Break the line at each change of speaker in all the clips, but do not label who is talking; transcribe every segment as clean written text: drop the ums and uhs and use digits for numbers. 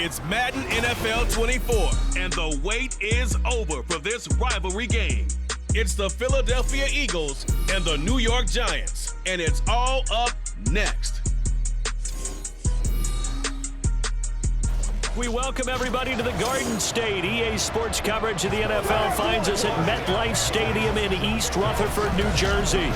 It's Madden NFL 24, and the wait is over for this rivalry game. It's the Philadelphia Eagles and the New York Giants, and it's all up next.
We welcome everybody to the Garden State. EA Sports coverage of the NFL finds us at MetLife Stadium in East Rutherford, New Jersey.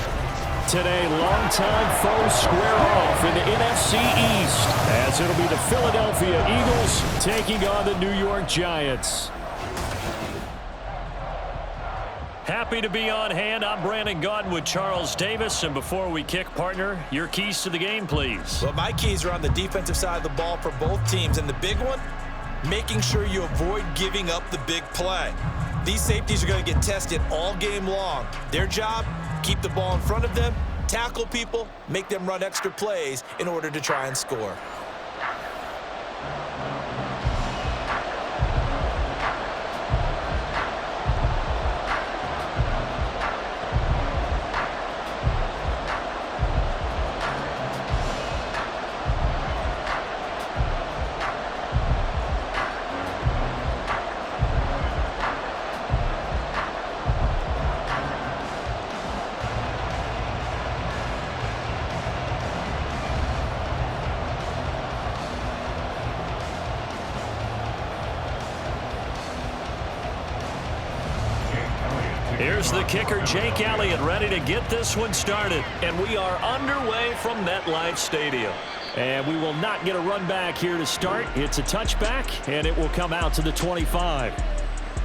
Today, longtime foes square off in the NFC East, as it'll be the Philadelphia Eagles taking on the New York Giants. Happy to be on hand. I'm Brandon Gaudin with Charles Davis. And before we kick, partner, your keys to the game, please.
Well, my keys are on the defensive side of the ball for both teams. And the big one, making sure you avoid giving up the big play. These safeties are going to get tested all game long. Their job, keep the ball in front of them, tackle people, make them run extra plays in order to try and score.
Here's the kicker, Jake Elliott, ready to get this one started. And we are underway from MetLife Stadium. And we will not get a run back here to start. It's a touchback, and it will come out to the 25.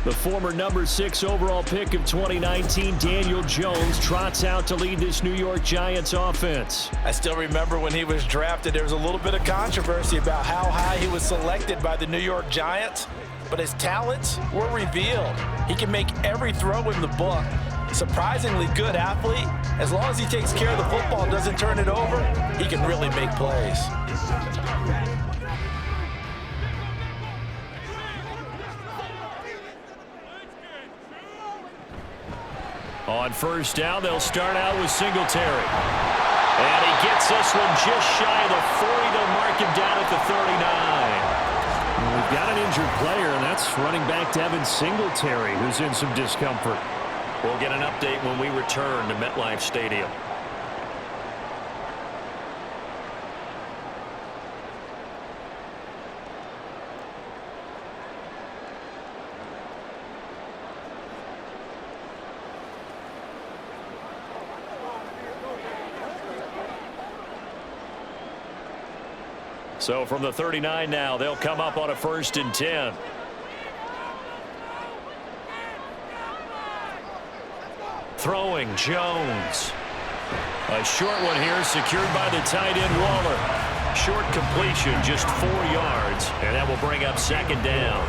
The former number 6 overall pick of 2019, Daniel Jones, trots out to lead this New York Giants offense.
I still remember when he was drafted, there was a little bit of controversy about how high he was selected by the New York Giants. But his talents were revealed. He can make every throw in the book. Surprisingly good athlete. As long as he takes care of the football, doesn't turn it over, he can really make plays.
On first down, they'll start out with Singletary. And he gets this one just shy of the 40. They'll mark him down at the 39. We've got an injured player, and that's running back Devin Singletary, who's in some discomfort. We'll get an update when we return to MetLife Stadium. So from the 39 now, they'll come up on a 1st and 10. Throwing, Jones. A short one here, secured by the tight end Waller. Short completion, just 4 yards, and that will bring up 2nd down.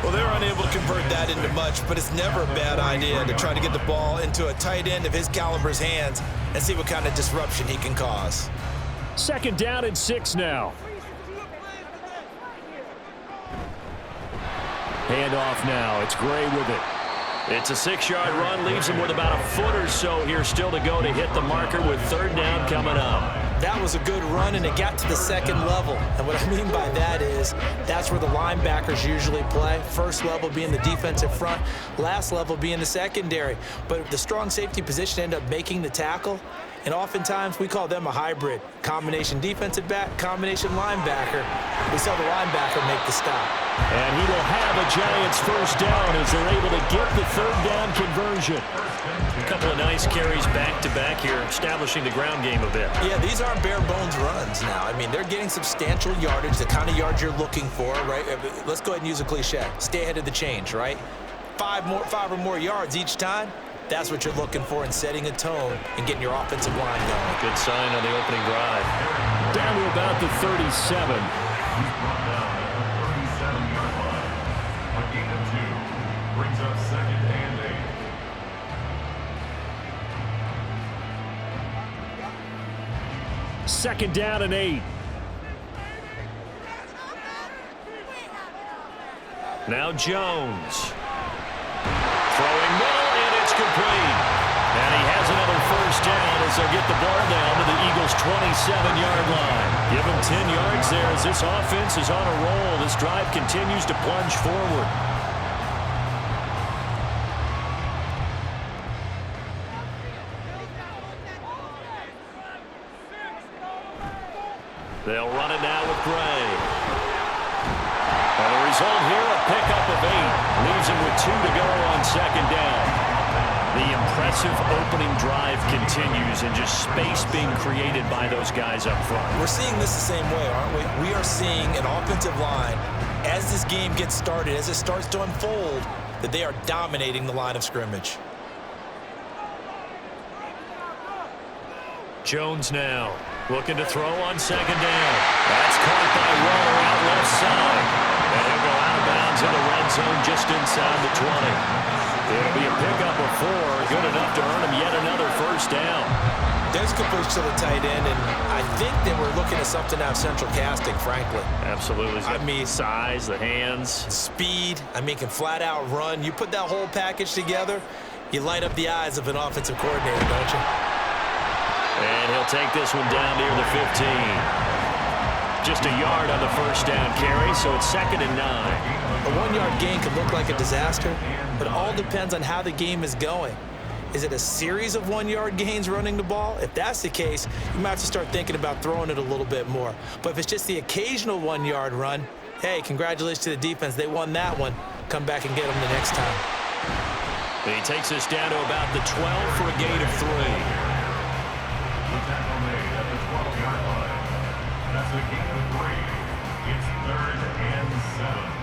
Well, they're unable to convert that into much, but it's never a bad idea to try to get the ball into a tight end of his caliber's hands and see what kind of disruption he can cause.
2nd down and 6 now. Handoff now. It's Gray with it. It's a 6-yard run. Leaves him with about a foot or so here still to go to hit the marker with 3rd down coming up.
That was a good run, and it got to the 2nd level. And what I mean by that is that's where the linebackers usually play. First level being the defensive front, last level being the secondary. But the strong safety position ended up making the tackle. And oftentimes we call them a hybrid. Combination defensive back, combination linebacker. We saw the linebacker make the stop.
And he will have a Giants 1st down as they're able to get the 3rd down conversion. A couple of nice carries back-to-back here, establishing the ground game a bit.
Yeah, these aren't bare-bones runs now. I mean, they're getting substantial yardage, the kind of yards you're looking for, right? Let's go ahead and use a cliche. Stay ahead of the change, right? 5 or more yards each time. That's what you're looking for in setting a tone and getting your offensive line going.
Good sign on the opening drive. Down to about the 37.
Brings up 2nd and 8.
2nd down and 8. Now Jones. Throwing middle, and it's complete. And he has another 1st down as they'll get the ball down to the Eagles' 27-yard line. Give them 10 yards there as this offense is on a roll. This drive continues to plunge forward. They'll run it now with Gray. And the result here, a pickup of 8. Leaves him with 2 to go on second down. The impressive opening drive continues and just space being created by those guys up front.
We're seeing this the same way, aren't we? We are seeing an offensive line, as this game gets started, as it starts to unfold, that they are dominating the line of scrimmage.
Jones now looking to throw on second down. That's caught by Waller out left side. And he'll go out of bounds in the red zone just inside the 20. It'll be a pickup of 4, good enough to earn him yet another first down.
There's a good push to the tight end, and I think they were looking at something out of central casting, frankly.
Absolutely.
I mean,
size, the hands.
Speed, can flat out run. You put that whole package together, you light up the eyes of an offensive coordinator, don't you?
And he'll take this one down near the 15. Just a yard on the first down carry, so it's 2nd and 9.
A 1-yard gain could look like a disaster, but it all depends on how the game is going. Is it a series of 1-yard gains running the ball? If that's the case, you might have to start thinking about throwing it a little bit more. But if it's just the occasional 1-yard run, hey, congratulations to the defense. They won that one. Come back and get them the next time.
He takes us down to about the 12 for a gain of 3.
The tackle made at the 12-yard line. That's a gain of 3. It's 3rd and 7.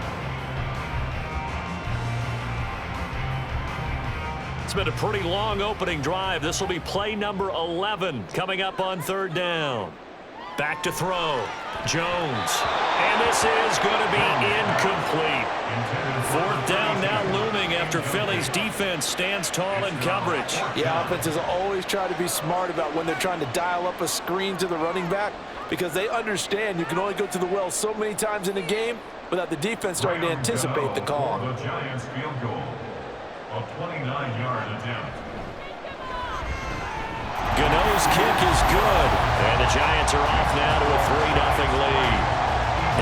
It's been a pretty long opening drive. This will be play number 11 coming up on 3rd down. Back to throw. Jones. And this is going to be incomplete. 4th down now looming after Philly's defense stands tall in coverage.
Yeah, offenses always try to be smart about when they're trying to dial up a screen to the running back because they understand you can only go to the well so many times in a game without the defense starting to anticipate the call.
The Giants field goal. A 29-yard attempt.
Gano's kick is good. And the Giants are off now to a 3-0 lead.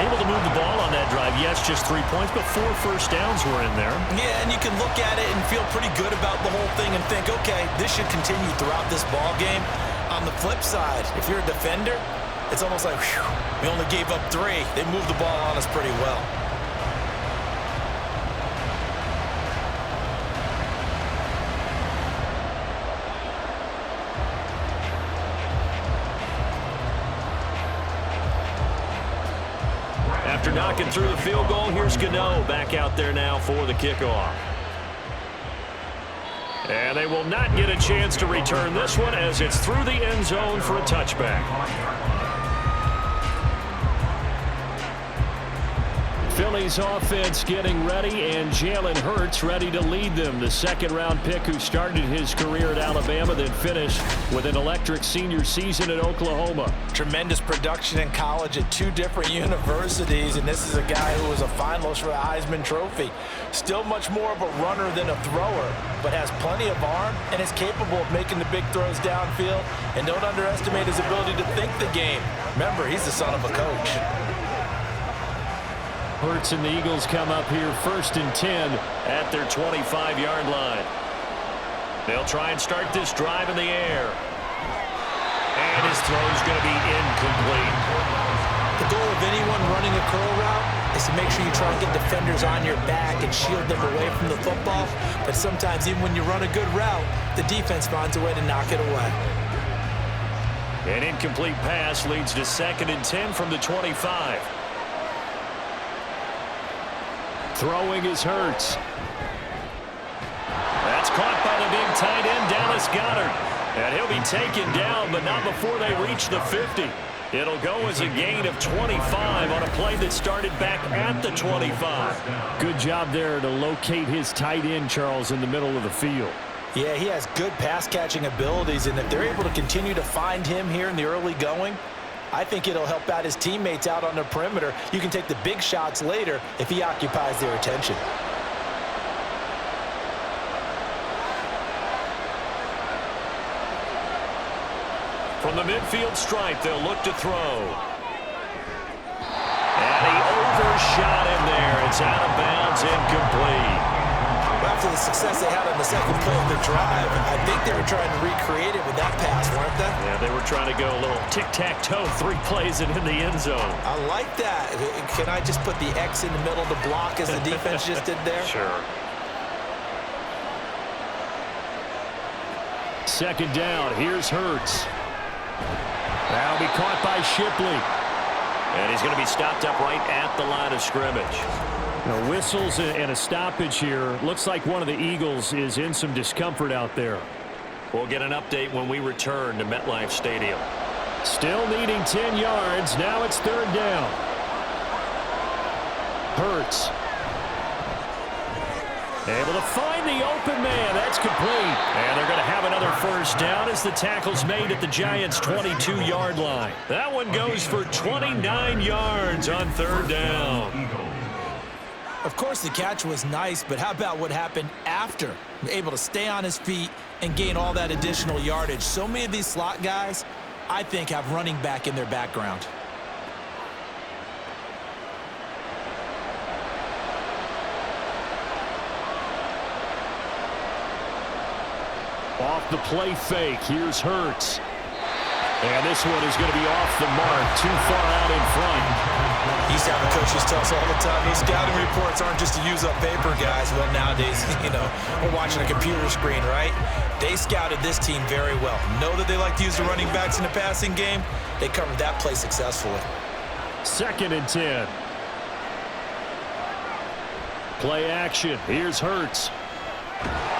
Able to move the ball on that drive. Yes, just 3 points, but 4 first downs were in there.
Yeah, and you can look at it and feel pretty good about the whole thing and think, okay, this should continue throughout this ball game. On the flip side, if you're a defender, it's almost like, whew, we only gave up 3. They moved the ball on us pretty well.
After knocking through the field goal, here's Gano back out there now for the kickoff. And they will not get a chance to return this one as it's through the end zone for a touchback. Philly's offense getting ready, and Jalen Hurts ready to lead them. The 2nd-round pick who started his career at Alabama, then finished with an electric senior season at Oklahoma.
Tremendous production in college at 2 different universities, and this is a guy who was a finalist for the Heisman Trophy. Still much more of a runner than a thrower, but has plenty of arm and is capable of making the big throws downfield. And don't underestimate his ability to think the game. Remember, he's the son of a coach.
Hurts and the Eagles come up here 1st and 10 at their 25-yard line. They'll try and start this drive in the air. And his throw's going to be incomplete.
The goal of anyone running a curl route is to make sure you try and get defenders on your back and shield them away from the football. But sometimes even when you run a good route, the defense finds a way to knock it away.
An incomplete pass leads to 2nd and 10 from the 25. Throwing is Hurts. That's caught by the big tight end, Dallas Goedert. And he'll be taken down, but not before they reach the 50. It'll go as a gain of 25 on a play that started back at the 25. Good job there to locate his tight end, Charles, in the middle of the field.
Yeah, he has good pass-catching abilities, and if they're able to continue to find him here in the early going, I think it'll help out his teammates out on the perimeter. You can take the big shots later if he occupies their attention.
From the midfield stripe, they'll look to throw. And he overshot him there. It's out of bounds, incomplete.
After the success they had on the second play of the drive, I think they were trying to recreate it with that pass, weren't they?
Yeah, they were trying to go a little tic-tac-toe, 3 plays and in the end zone.
I like that. Can I just put the X in the middle to block as the defense just did there?
Sure. Second down, here's Hurts. That'll be caught by Shipley. And he's going to be stopped up right at the line of scrimmage.
Now, whistles and a stoppage here. Looks like one of the Eagles is in some discomfort out there.
We'll get an update when we return to MetLife Stadium.
Still needing 10 yards. Now it's third down. Hurts. Able to find the open man. That's complete. And they're going to have another first down as the tackle's made at the Giants' 22-yard line. That one goes for 29 yards on third down.
Of course, the catch was nice, but how about what happened after? Able to stay on his feet and gain all that additional yardage. So many of these slot guys, I think, have running back in their background.
Off the play fake, here's Hurts. And this one is going to be off the mark, too far out in front.
Used to have the coaches tell us all the time, these scouting reports aren't just to use up paper, guys. Well, nowadays, we're watching a computer screen, right? They scouted this team very well. Know that they like to use the running backs in the passing game. They covered that play successfully.
Second and 10. Play action. Here's Hurts.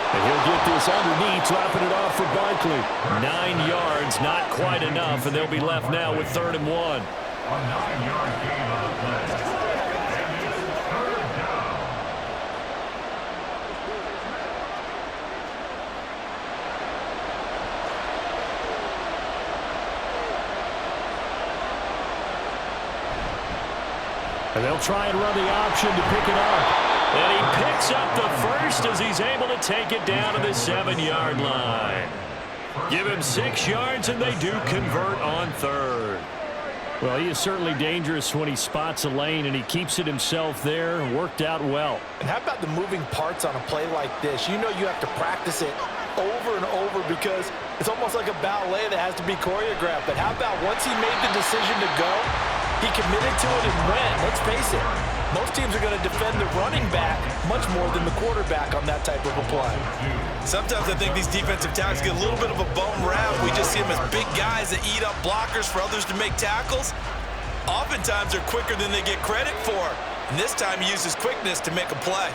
And he'll get this underneath, dropping it off for Barkley.
9 yards, not quite enough, and they'll be left now with 3rd and 1.
A 9-yard gain on the play. And it's third down.
And they'll try and run the option to pick it up.
And he picks up the first as he's able to take it down to the 7-yard line. Give him 6 yards, and they do convert on 3rd.
Well, he is certainly dangerous when he spots a lane, and he keeps it himself there. Worked out well.
And how about the moving parts on a play like this? You know you have to practice it over and over because it's almost like a ballet that has to be choreographed. But how about once he made the decision to go, he committed to it and went. Let's face it, most teams are going to defend the running back much more than the quarterback on that type of a play.
Sometimes I think these defensive tackles get a little bit of a bum rap. We just see them as big guys that eat up blockers for others to make tackles. Oftentimes they're quicker than they get credit for. And this time he uses quickness to make a play.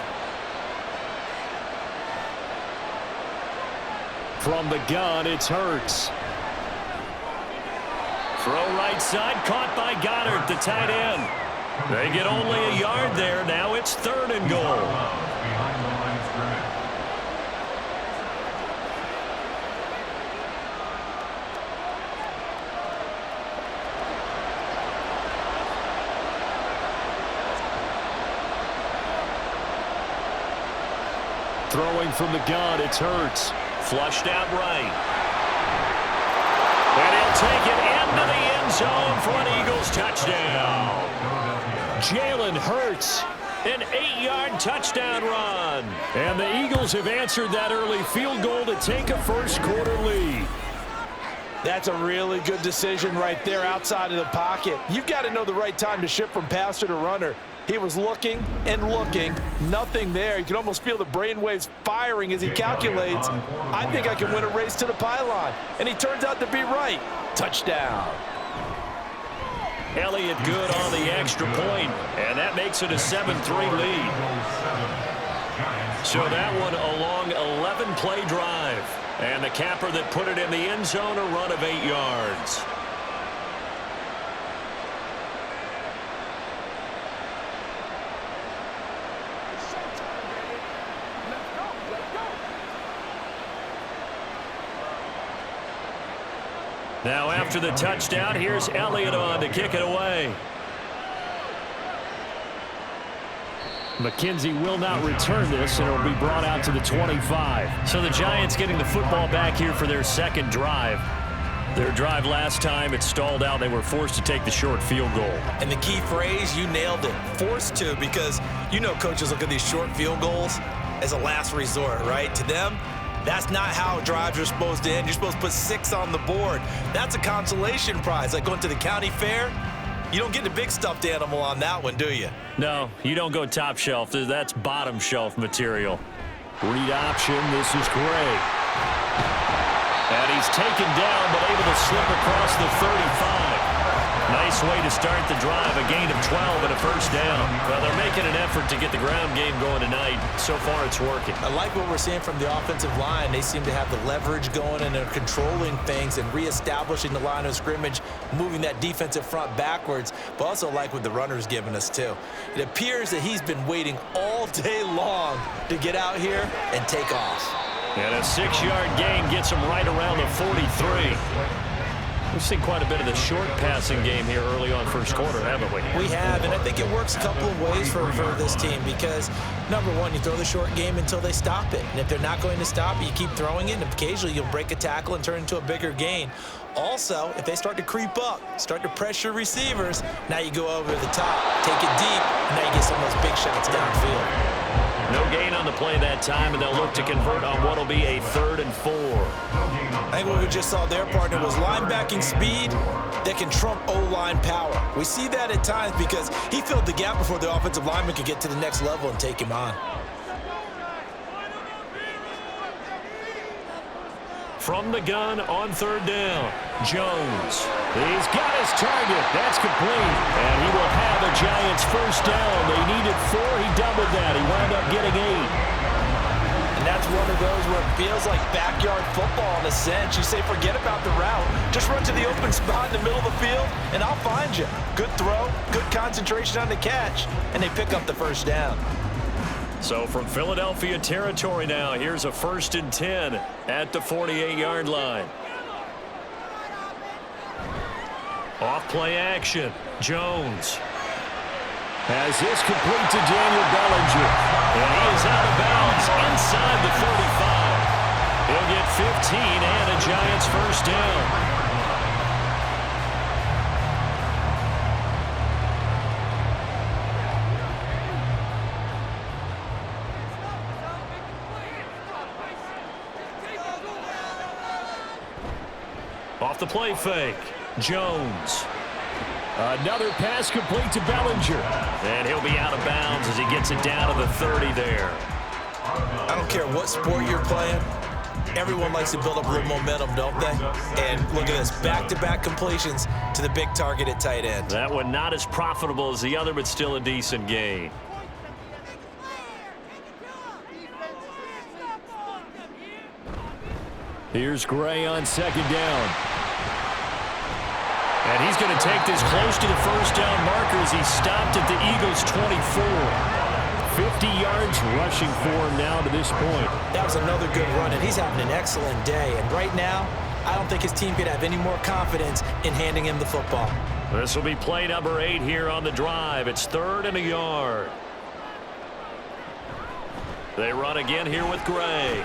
From the gun, it's Hurts.
Throw right side, caught by Goddard, the tight end. They get only a yard there. Now it's 3rd and goal.
Behind the line of scrimmage.
Throwing from the gun, it's Hurts.
Flushed out right. And he'll take it into the end zone for an Eagles touchdown.
Jalen Hurts.
An 8-yard touchdown run.
And the Eagles have answered that early field goal to take a first-quarter lead.
That's a really good decision right there outside of the pocket. You've got to know the right time to shift from passer to runner. He was looking and looking, nothing there. You can almost feel the brainwaves firing as he calculates, I think I can win a race to the pylon. And he turns out to be right. Touchdown.
Elliott good on the extra point, and that makes it a 7-3 lead. So that one a long 11-play drive. And the capper that put it in the end zone, a run of 8 yards. Now after the touchdown, here's Elliott on to kick it away.
McKenzie will not return this, and it will be brought out to the 25.
So the Giants getting the football back here for their second drive. Their drive last time, it stalled out. They were forced to take the short field goal.
And the key phrase, you nailed it, forced to, because you know coaches look at these short field goals as a last resort, right? To them, that's not how drives are supposed to end. You're supposed to put 6 on the board. That's a consolation prize, like going to the county fair. You don't get the big stuffed animal on that one, do you?
No, you don't go top shelf. That's bottom shelf material. Read option, this is Gray. And he's taken down, but able to slip across the 35. Nice way to start the drive, a gain of 12 and a first down. Well, they're making an effort to get the ground game going tonight. So far, it's working.
I like what we're seeing from the offensive line. They seem to have the leverage going, and they're controlling things and reestablishing the line of scrimmage, moving that defensive front backwards, but also like what the runner's giving us, too. It appears that he's been waiting all day long to get out here and take off.
And a 6-yard gain gets him right around the 43. We've seen quite a bit of the short passing game here early on first quarter, haven't we?
We have, and I think it works a couple of ways for this team because, number one, you throw the short game until they stop it. And if they're not going to stop it, you keep throwing it, and occasionally you'll break a tackle and turn it into a bigger gain. Also, if they start to creep up, start to pressure receivers, now you go over the top, take it deep, and now you get some of those big shots downfield.
No gain on the play that time, and they'll look to convert on what will be a 3rd and 4.
I think what we just saw their partner was linebacking speed that can trump O-line power. We see that at times because he filled the gap before the offensive lineman could get to the next level and take him on.
From the gun on 3rd down, Jones. He's got his target. That's complete. And he will have a Giants first down. They needed 4. He doubled that. He wound up getting 8.
And that's one of those where it feels like backyard football in a sense. You say, forget about the route. Just run to the open spot in the middle of the field, and I'll find you. Good throw, good concentration on the catch, and they pick up the first down.
So from Philadelphia territory now, here's a 1st and 10 at the 48-yard line. Off play action. Jones has this complete to Daniel Bellinger. And he is out of bounds inside the 35. He'll get 15 and a Giants first down. Off the play fake, Jones. Another pass complete to Bellinger. And he'll be out of bounds as he gets it down to the 30 there.
I don't care what sport you're playing. Everyone likes to build up a little momentum, don't they? And look at this, back-to-back completions to the big target at tight end.
That one not as profitable as the other, but still a decent gain. Here's Gray on 2nd down. And he's going to take this close to the first down marker as he stopped at the Eagles' 24. 50 yards rushing for him now to this point.
That was another good run, and he's having an excellent day. And right now, I don't think his team could have any more confidence in handing him the football.
This will be play number 8 here on the drive. It's 3rd and a yard. They run again here with Gray.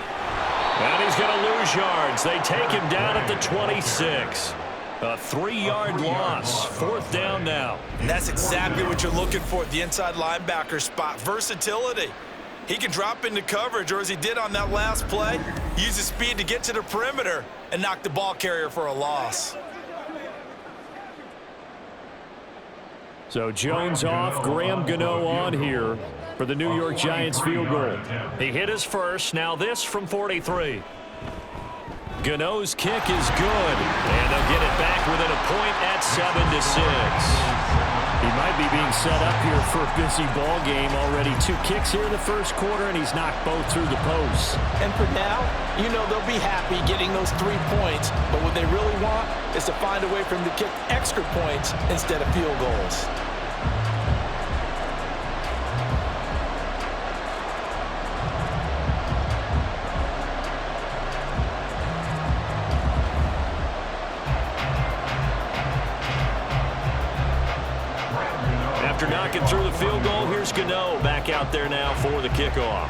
And he's going to lose yards. They take him down at the 26. A 3-yard loss. 4th down now.
And that's exactly what you're looking for at the inside linebacker spot. Versatility. He can drop into coverage, or as he did on that last play, use his speed to get to the perimeter and knock the ball carrier for a loss.
So Jones off, Graham Gano on here for the New York Giants field goal. He hit his first, now this from 43. Gano's kick is good, and they'll get it back within a point at 7-6. He might be being set up here for a busy ball game. Already 2 kicks here in the first quarter, and he's knocked both through the posts.
And for now, you know they'll be happy getting those 3 points, but what they really want is to find a way for them to kick extra points instead of field goals.
After knocking through the field goal, here's Gano back out there now for the kickoff.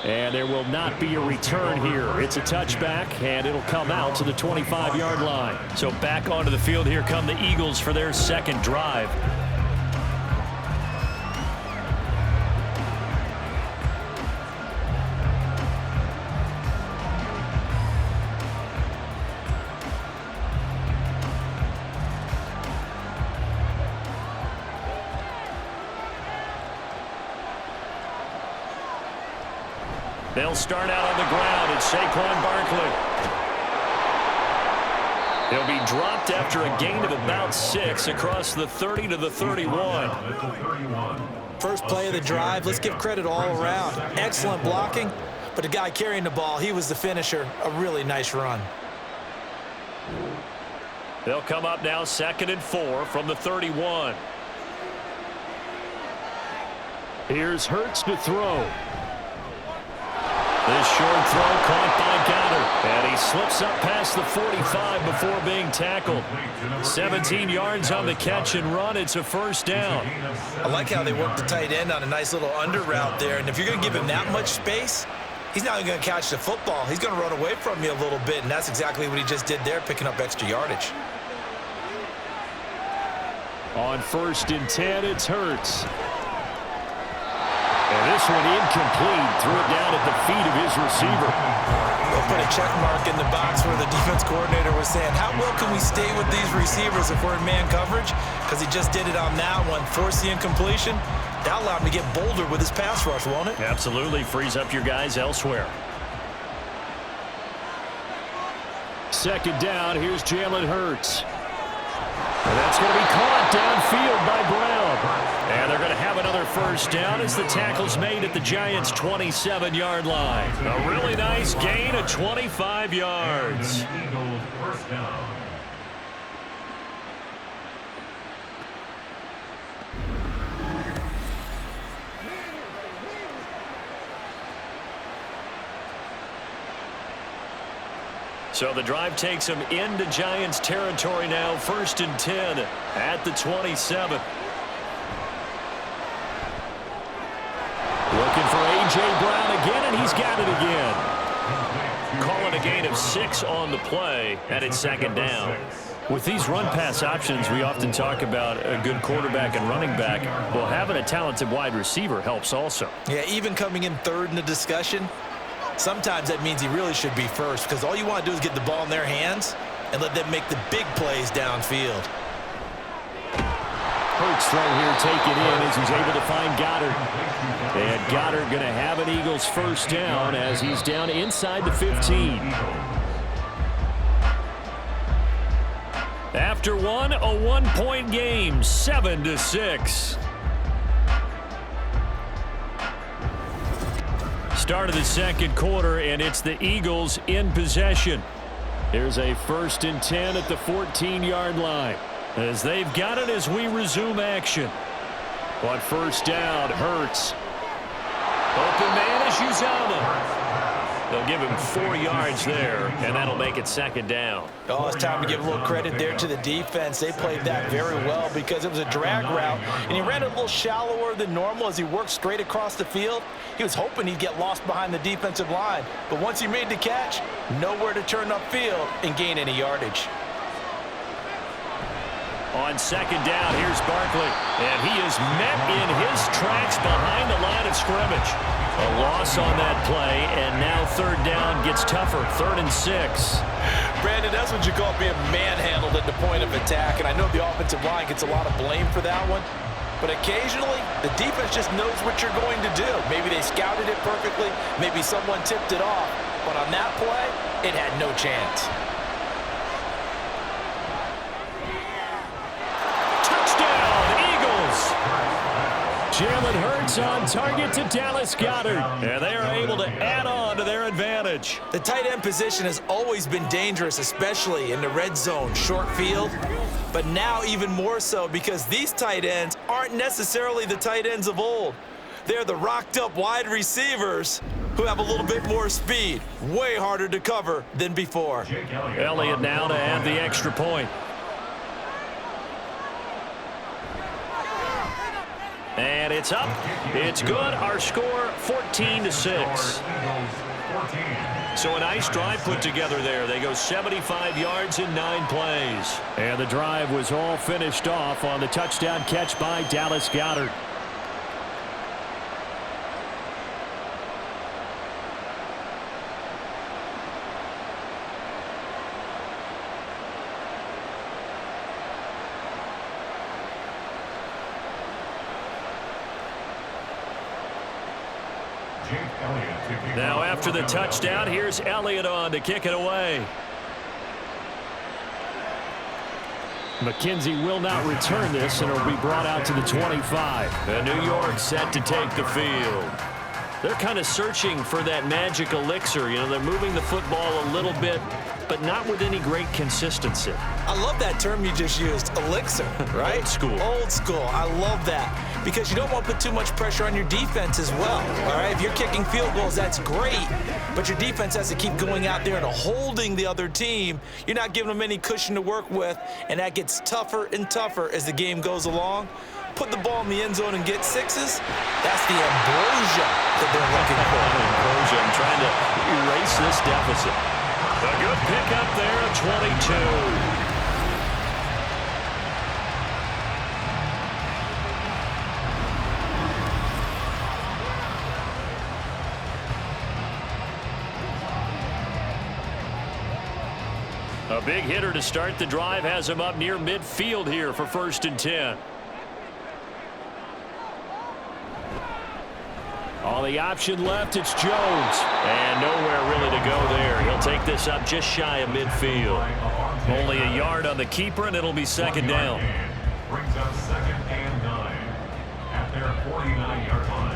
And there will not be a return here. It's a touchback, and it'll come out to the 25-yard line. So back onto the field here come the Eagles for their second drive. They'll start out on the ground. It's Saquon Barkley. He'll be dropped after a gain of about 6 across the 30 to the 31.
First play of the drive. Let's give credit all around. Excellent blocking, but the guy carrying the ball, he was the finisher. A really nice run.
They'll come up now 2nd and 4 from the 31. Here's Hurts to throw. This short throw caught by Goddard, and he slips up past the 45 before being tackled. 17 yards on the catch and run. It's a first down.
I like how they work the tight end on a nice little under route there, and if you're going to give him that much space, he's not going to catch the football. He's going to run away from you a little bit, and that's exactly what he just did there, picking up extra yardage.
On 1st and 10, it's Hurts. And this one incomplete. Threw it down at the feet of his receiver.
They'll put a check mark in the box where the defense coordinator was saying, how well can we stay with these receivers if we're in man coverage? Because he just did it on that one. Force the incompletion. That'll allow him to get bolder with his pass rush, won't it?
Absolutely. Frees up your guys elsewhere. 2nd down. Here's Jalen Hurts. And that's going to be caught downfield by Brown. And they're going to have another first down as the tackle's made at the Giants' 27-yard line. A really nice gain of 25 yards.
Eagles first down.
So the drive takes them into Giants territory now. 1st and 10 at the 27. Looking for A.J. Brown again, and he's got it again. Calling a gain of 6 on the play, and it's 2nd down. With these run-pass options, we often talk about a good quarterback and running back. Well, having a talented wide receiver helps also.
Yeah, even coming in 3rd in the discussion, sometimes that means he really should be first, because all you want to do is get the ball in their hands and let them make the big plays downfield.
Hurts throw here taken in as he's able to find Goddard. And Goddard going to have an Eagles first down as he's down inside the 15. After one, a 1-point game, 7-6. Start of the 2nd quarter, and it's the Eagles in possession. Here's a 1st and 10 at the 14-yard line. As they've got it as we resume action. On 1st down, Hurts. Open man is Uzomah. They'll give him 4 yards there, and that'll make it 2nd down.
Oh, it's time to give a little credit there to the defense. They played that very well because it was a drag route, and he ran it a little shallower than normal as he worked straight across the field. He was hoping he'd get lost behind the defensive line, but once he made the catch, nowhere to turn upfield and gain any yardage.
On 2nd down, here's Barkley, and he is met in his tracks behind the line of scrimmage. A loss on that play, and now 3rd down gets tougher, 3rd and 6.
Brandon, that's what you call being manhandled at the point of attack, and I know the offensive line gets a lot of blame for that one, but occasionally the defense just knows what you're going to do. Maybe they scouted it perfectly, maybe someone tipped it off, but on that play, it had no chance.
Jalen Hurts on target to Dallas Goedert, and they are able to add on to their advantage.
The tight end position has always been dangerous, especially in the red zone, short field, but now even more so because these tight ends aren't necessarily the tight ends of old. They're the rocked-up wide receivers who have a little bit more speed, way harder to cover than before.
Elliott now to add the extra point.
And it's up. It's good. Our score, 14-6. So a nice drive put together there. They go 75 yards in 9 plays.
And the drive was all finished off on the touchdown catch by Dallas Goedert.
Now after the touchdown, here's Elliott on to kick it away.
McKenzie will not return this, and it'll be brought out to the 25.
And New York set to take the field. They're kind of searching for that magic elixir. You know, they're moving the football a little bit, but not with any great consistency.
I love that term you just used, elixir, right?
Old school.
Old school. I love that because you don't want to put too much pressure on your defense as well, all right? If you're kicking field goals, that's great, but your defense has to keep going out there and holding the other team. You're not giving them any cushion to work with, and that gets tougher and tougher as the game goes along. Put the ball in the end zone and get sixes, that's the ambrosia that they're looking for.
Ambrosia, I'm trying to erase this deficit. A good pickup there at 22. A big hitter to start the drive has him up near midfield here for 1st and 10.
All the option left, it's Jones.
And nowhere really to go there. He'll take this up just shy of midfield. Only a yard on the keeper, and it'll be 2nd down.
Brings up 2nd and 9 at their 49-yard line.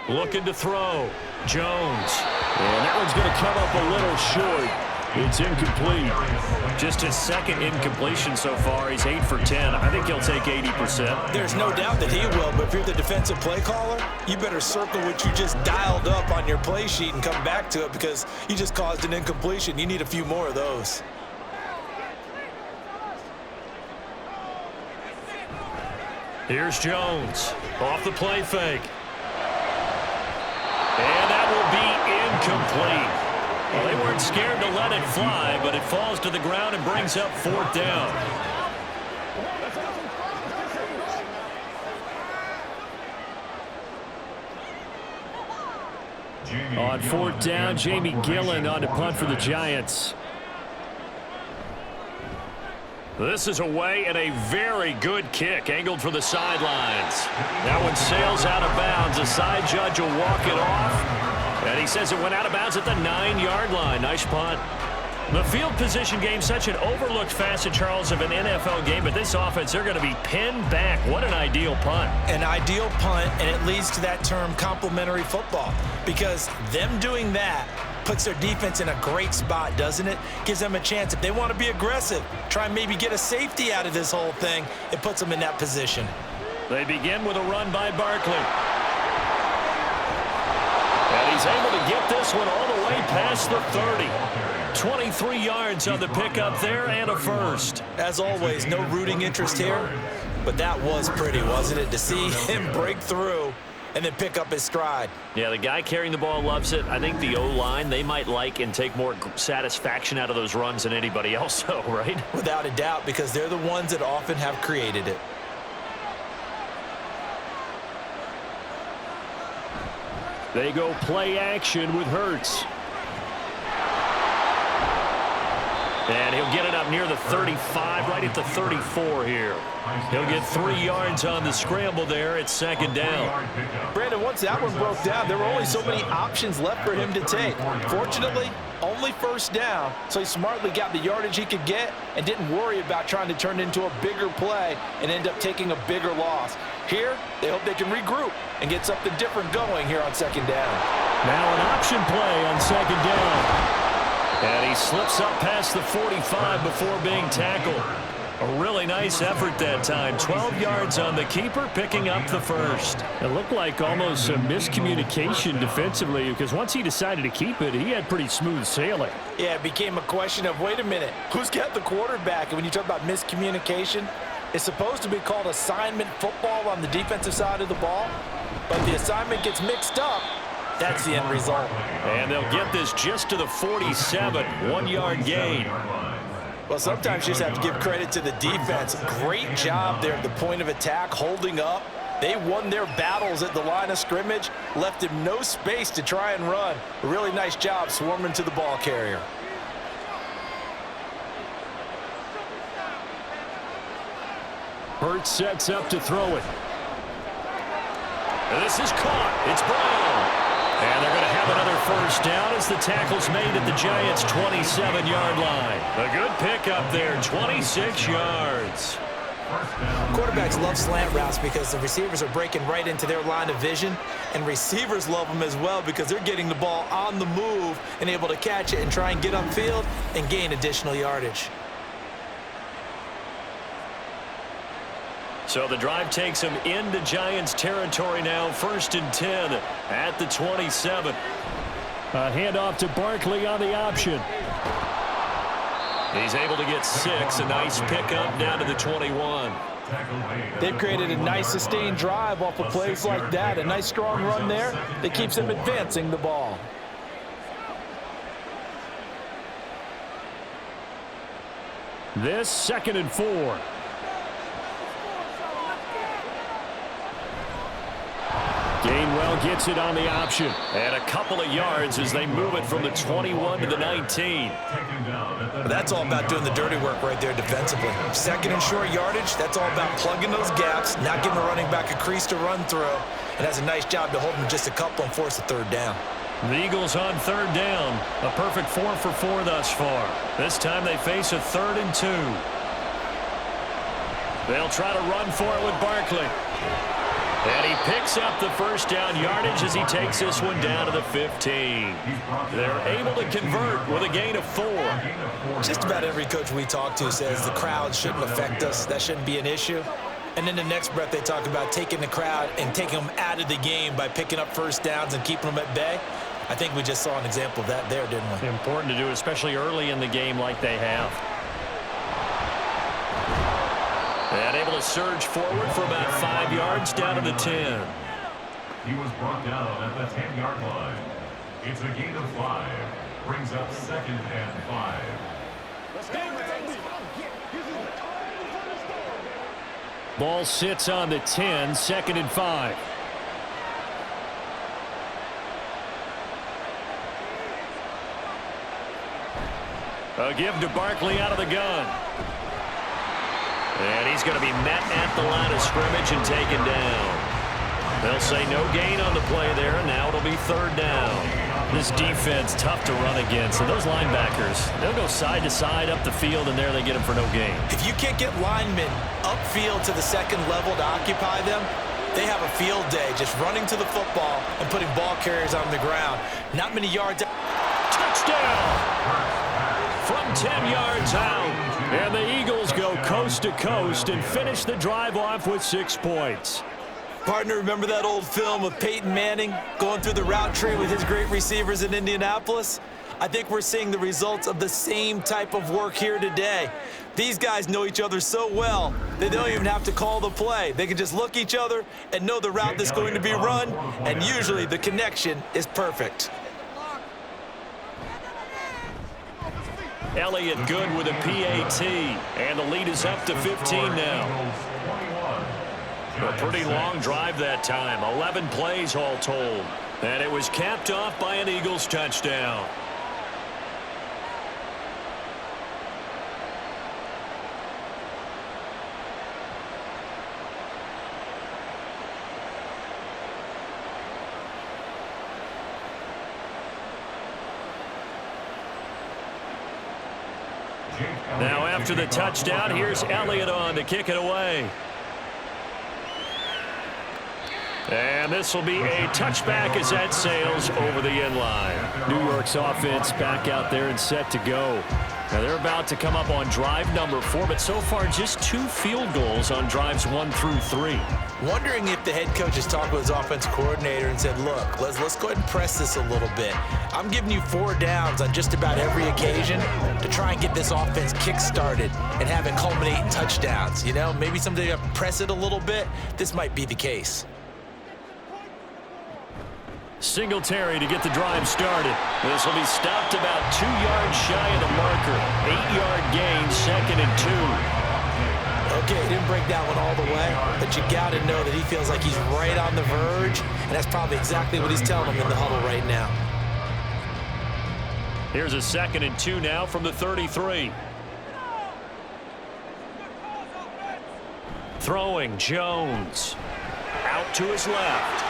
Looking to throw. Jones.
And that one's going to come up a little short. It's incomplete.
Just his 2nd incompletion so far. He's 8 for 10. I think he'll take 80%.
There's no doubt that he will, but if you're the defensive play caller, you better circle what you just dialed up on your play sheet and come back to it because you just caused an incompletion. You need a few more of those.
Here's Jones. Off the play fake. And that will be incomplete. Well, they weren't scared to let it fly, but it falls to the ground and brings up 4th down.
On 4th down, Jamie Gillen on to punt for the Giants.
This is away and a very good kick, angled for the sidelines. That one sails out of bounds. The side judge will walk it off. And he says it went out of bounds at the 9-yard line. Nice punt. The field position game, such an overlooked facet, Charles, of an NFL game. But this offense, they're going to be pinned back. What an ideal punt.
An ideal punt, and it leads to that term complementary football. Because them doing that puts their defense in a great spot, doesn't it? Gives them a chance. If they want to be aggressive, try and maybe get a safety out of this whole thing, it puts them in that position.
They begin with a run by Barkley. And he's able to get this one all the way past the 30. 23 yards on the pickup there and a first.
As always, no rooting interest here, but that was pretty, wasn't it? To see him break through and then pick up his stride.
Yeah, the guy carrying the ball loves it. I think the O-line, they might like and take more satisfaction out of those runs than anybody else, though, right?
Without a doubt, because they're the ones that often have created it.
They go play action with Hurts.
And he'll get it up near the 35, right at the 34 here. He'll get 3 yards on the scramble there at 2nd down.
Brandon, once that one broke down, there were only so many options left for him to take. Fortunately, only 1st down, so he smartly got the yardage he could get and didn't worry about trying to turn it into a bigger play and end up taking a bigger loss. Here, they hope they can regroup and get something different going here on 2nd down.
Now an option play on 2nd down.
And he slips up past the 45 before being tackled. A really nice effort that time. 12 yards on the keeper, picking up the first.
It looked like almost a miscommunication defensively because once he decided to keep it, he had pretty smooth sailing.
Yeah, it became a question of, wait a minute, who's got the quarterback? And when you talk about miscommunication, it's supposed to be called assignment football on the defensive side of the ball, but the assignment gets mixed up. That's the end result.
And they'll get this just to the 47, 1-yard gain.
Well, sometimes you just have to give credit to the defense. Great job there at the point of attack, holding up. They won their battles at the line of scrimmage, left him no space to try and run. A really nice job swarming to the ball carrier.
Hurts sets up to throw it.
And this is caught. It's Brown. And they're going to have another first down as the tackle's made at the Giants' 27-yard line. A good pickup there, 26 yards.
Quarterbacks love slant routes because the receivers are breaking right into their line of vision, and receivers love them as well because they're getting the ball on the move and able to catch it and try and get upfield and gain additional yardage.
So the drive takes them into Giants territory now, 1st and 10 at the 27.
A handoff to Barkley on the option.
He's able to get 6, a nice pickup down to the 21.
They've created a nice sustained drive off of plays like that. A nice strong run there that keeps them advancing the ball.
This 2nd and 4. Gainwell gets it on the option.
And a couple of yards as they move it from the 21 to the 19.
That's all about doing the dirty work right there defensively. 2nd and short yardage, that's all about plugging those gaps, not giving a running back a crease to run through, and that's a nice job to hold them just a couple and force a 3rd down.
The Eagles on 3rd down. A perfect 4 for 4 thus far. This time they face a 3rd and 2. They'll try to run for it with Barkley. And he picks up the first down yardage as he takes this one down to the 15. They're able to convert with a gain of 4.
Just about every coach we talk to says the crowd shouldn't affect us. That shouldn't be an issue. And then the next breath they talk about taking the crowd and taking them out of the game by picking up first downs and keeping them at bay. I think we just saw an example of that there, didn't we?
Important to do, especially early in the game like they have. And able to surge forward for about 5 yards down to the 10.
He was brought down at the 10-yard line. It's a gain of 5. Brings up 2nd and 5.
Ball sits on the 10, 2nd and 5.
A give to Barkley out of the gun. And he's going to be met at the line of scrimmage and taken down. They'll say no gain on the play there, and now it'll be 3rd down.
This defense tough to run against, and those linebackers, they'll go side to side up the field, and there they get them for no gain.
If you can't get linemen upfield to the 2nd level to occupy them, they have a field day just running to the football and putting ball carriers on the ground. Not many yards.
Touchdown! From 10 yards out.
And the Eagles go coast to coast and finish the drive off with 6 points.
Partner, remember that old film of Peyton Manning going through the route tree with his great receivers in Indianapolis? I think we're seeing the results of the same type of work here today. These guys know each other so well that they don't even have to call the play. They can just look each other and know the route that's going to be run, and usually the connection is perfect.
Elliott good with a PAT, and the lead is up to 15 now. A pretty long drive that time, 11 plays all told. And it was capped off by an Eagles touchdown. Now after the touchdown, here's Elliott on to kick it away. And this will be a touchback as that sails over the end line.
New York's offense back out there and set to go. Now they're about to come up on drive number 4, but so far just 2 field goals on drives 1 through 3.
Wondering if the head coach has talked with his offense coordinator and said, look, let's go ahead and press this a little bit. I'm giving you 4 downs on just about every occasion to try and get this offense kick-started and have it culminate in touchdowns. You know, maybe someday you have to press it a little bit. This might be the case.
Singletary to get the drive started. This will be stopped about 2 yards shy of the marker. 8-yard gain, 2nd and 2.
Okay, he didn't break that one all the way, but you got to know that he feels like he's right on the verge, and that's probably exactly what he's telling him in the huddle right now.
Here's a 2nd and 2 now from the 33. Throwing, Jones. Out to his left.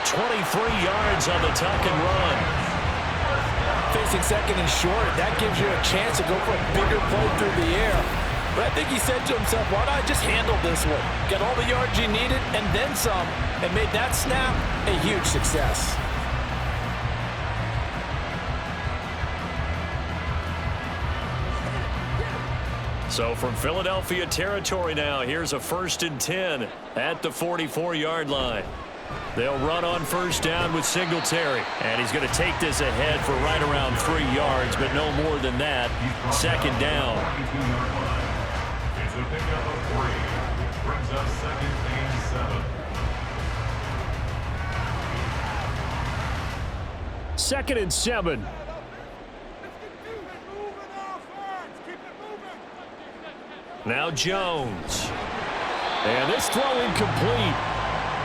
23 yards on the tuck and run.
Facing 2nd and short, that gives you a chance to go for a bigger play through the air. But I think he said to himself, why not just handle this one? Get all the yards you needed and then some, and made that snap a huge success.
So from Philadelphia territory now, here's a 1st and 10 at the 44-yard line. They'll run on 1st down with Singletary. And he's going to take this ahead for right around 3 yards, but no more than that. 2nd down.
It's a pickup of 3. Brings us 2nd and 7.
2nd and 7. Now Jones. And this throw incomplete.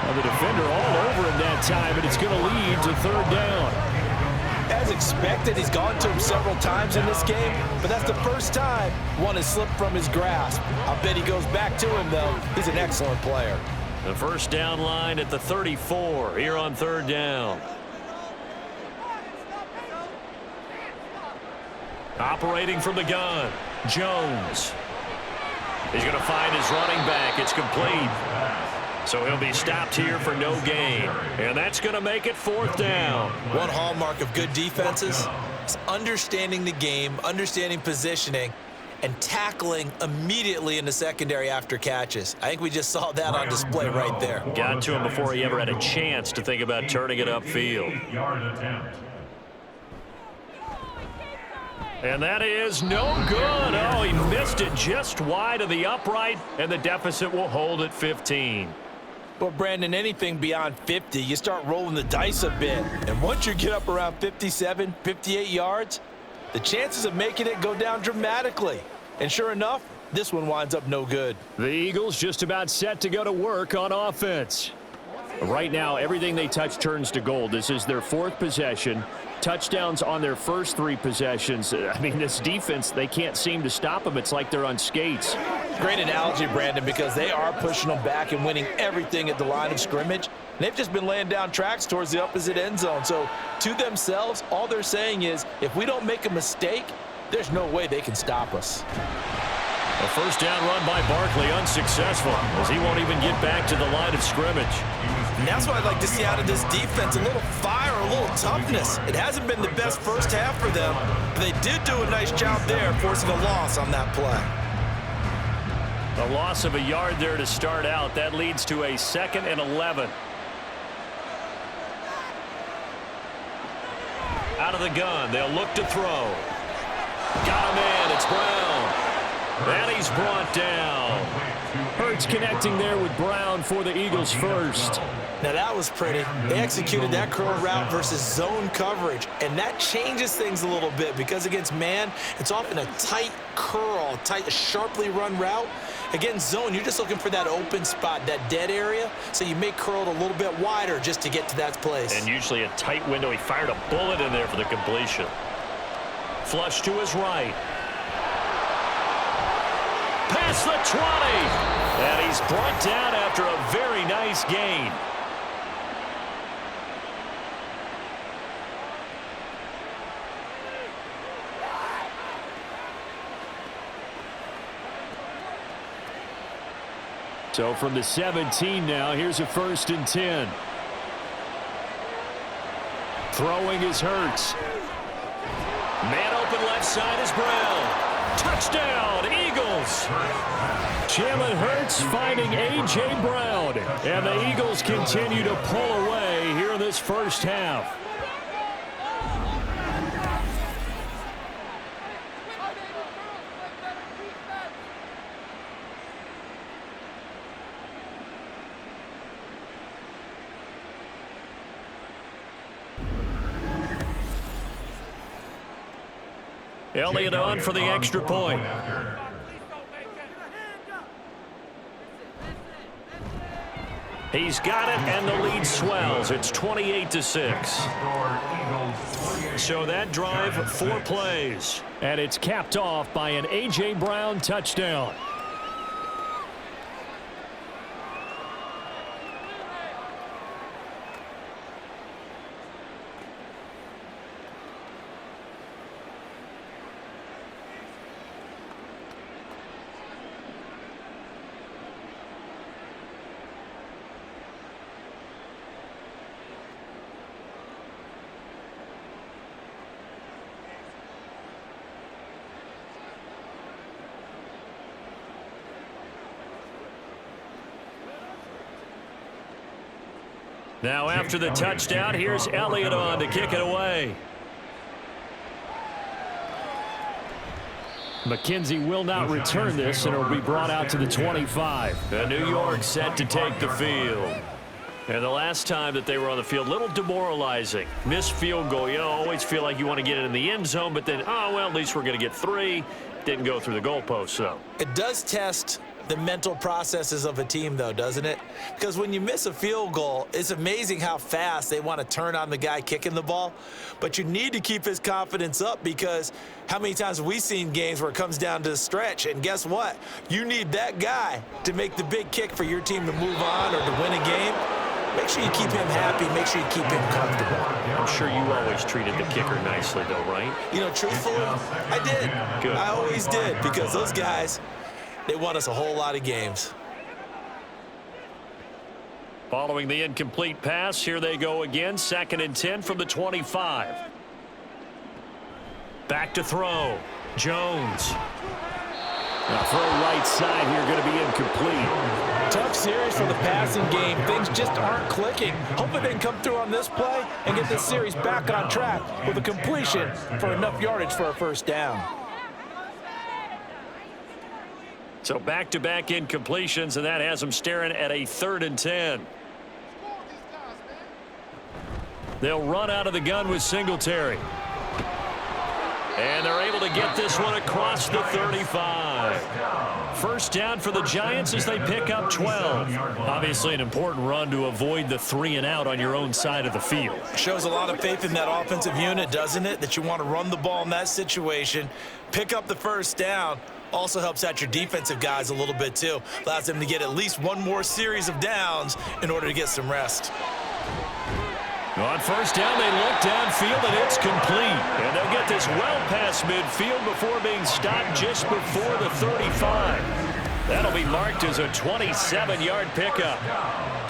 Well, the defender all over him that time, and it's going to lead to 3rd down.
As expected, he's gone to him several times in this game, but that's the first time one has slipped from his grasp. I'll bet he goes back to him, though. He's an excellent player.
The 1st down line at the 34 here on 3rd down. Operating from the gun, Jones. He's going to find his running back. It's complete. So he'll be stopped here for no gain. And that's going to make it 4th down.
One hallmark of good defenses is understanding the game, understanding positioning, and tackling immediately in the secondary after catches. I think we just saw that on display right there.
Got to him before he ever had a chance to think about turning it upfield.
8-yard attempt.
And that is no good. Oh, he missed it just wide of the upright, and the deficit will hold at 15.
Well, Brandon, anything beyond 50, you start rolling the dice a bit. And once you get up around 57, 58 yards, the chances of making it go down dramatically. And sure enough, this one winds up no good.
The Eagles just about set to go to work on offense. Right now, everything they touch turns to gold. This is their 4th possession. Touchdowns on their first 3 possessions. I mean, this defense, they can't seem to stop them. It's like they're on skates.
Great analogy, Brandon, because they are pushing them back and winning everything at the line of scrimmage. They've just been laying down tracks towards the opposite end zone. So to themselves, all they're saying is, if we don't make a mistake, there's no way they can stop us.
A 1st down run by Barkley, unsuccessful, as he won't even get back to the line of scrimmage.
And that's what I'd like to see out of this defense, a little fire, a little toughness. It hasn't been the best first half for them, but they did do a nice job there, forcing a loss on that play.
A loss of a yard there to start out. That leads to a 2nd and 11. Out of the gun, they'll look to throw. Got him in, it's Brown. And he's brought down. Hurts connecting there with Brown for the Eagles first.
Now that was pretty. They executed that curl route versus zone coverage, and that changes things a little bit because against man, it's often a tight curl, tight, sharply run route. Against zone, you're just looking for that open spot, that dead area, so you may curl it a little bit wider just to get to that place.
And usually a tight window. He fired a bullet in there for the completion. Flush to his right. Past the 20. And he's brought down after a very nice gain. So from the 17 now, here's a 1st and 10. Throwing is Hurts. Man open left side is Brown. Touchdown, Eagles. Jalen Hurts finding A.J. Brown. And the Eagles continue to pull away here in this first half. Elliott on for the extra point. He's got it, and the lead swells. It's 28-6. So that drive, 4 plays. And it's capped off by an A.J. Brown touchdown. Now after the touchdown, here's Elliott on to kick it away. McKenzie will not return this, and it will be brought out to the 25. And New York set to take the field. And the last time that they were on the field, a little demoralizing. Missed field goal. You know, always feel like you want to get it in the end zone, but then, oh, well, at least we're going to get 3. Didn't go through the goalpost, so.
It does test the mental processes of a team, though, doesn't it? Because when you miss a field goal, it's amazing how fast they want to turn on the guy kicking the ball. But you need to keep his confidence up, because how many times have we seen games where it comes down to the stretch, and guess what? You need that guy to make the big kick for your team to move on or to win a game. Make sure you keep him happy. Make sure you keep him comfortable.
I'm sure you always treated the kicker nicely, though, right?
You know, truthfully, I did.
Good.
I always did, because those guys, they won us a whole lot of games.
Following the incomplete pass, here they go again. 2nd and 10 from the 25. Back to throw. Jones. Now throw right side here, going to be incomplete.
Tough series for the passing game. Things just aren't clicking. Hopefully they can come through on this play and get this series back on track with a completion for enough yardage for a 1st down.
So back-to-back incompletions, and that has them staring at a 3rd and 10. They'll run out of the gun with Singletary. And they're able to get this one across the 35. 1st down for the Giants as they pick up 12. Obviously an important run to avoid the 3 and out on your own side of the field.
Shows a lot of faith in that offensive unit, doesn't it? That you want to run the ball in that situation, pick up the 1st down. Also helps out your defensive guys a little bit too. Allows them to get at least one more series of downs in order to get some rest.
On 1st down, they look downfield, and it's complete. And they'll get this well past midfield before being stopped just before the 35. That'll be marked as a 27-yard pickup.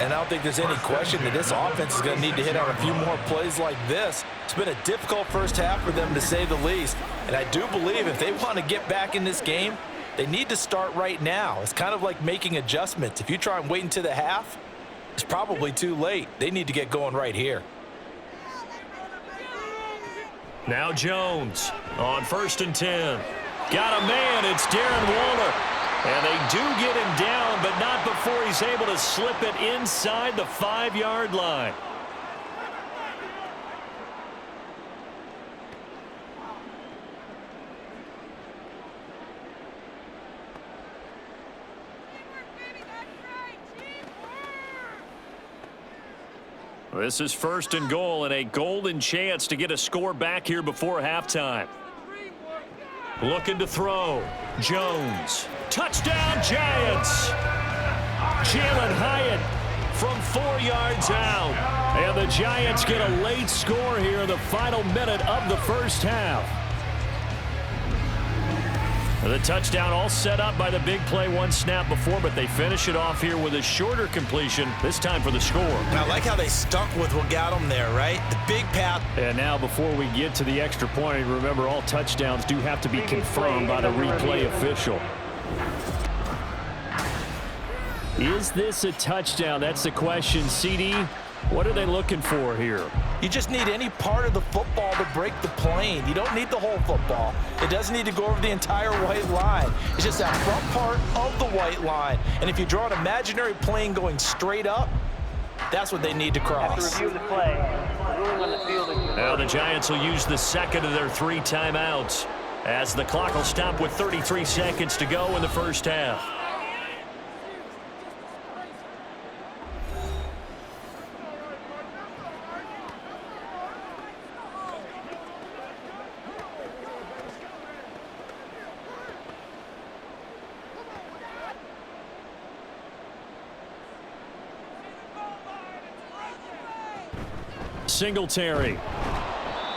And I don't think there's any question that this offense is going to need to hit on a few more plays like this. It's been a difficult first half for them, to say the least. And I do believe if they want to get back in this game, they need to start right now. It's kind of like making adjustments. If you try and wait until the half, it's probably too late. They need to get going right here.
Now Jones on 1st and 10. Got a man. It's Darren Waller. And they do get him down, but not before he's able to slip it inside the 5-yard line. This is 1st and goal, and a golden chance to get a score back here before halftime. Looking to throw. Jones. Touchdown, Giants! Jalen Hyatt from 4 yards out. And the Giants get a late score here in the final minute of the first half. The touchdown all set up by the big play one snap before, but they finish it off here with a shorter completion, this time for the score.
And I like how they stuck with what got them there, right? The big pass.
And now before we get to the extra point, remember all touchdowns do have to be confirmed by the replay official. Is this a touchdown? That's the question. CD, what are they looking for here?
You just need any part of the football to break the plane. You don't need the whole football. It doesn't need to go over the entire white line. It's just that front part of the white line. And if you draw an imaginary plane going straight up, that's what they need to cross.
After review the play, ruling on the field.
Now the Giants will use the second of their 3 timeouts as the clock will stop with 33 seconds to go in the first half. Singletary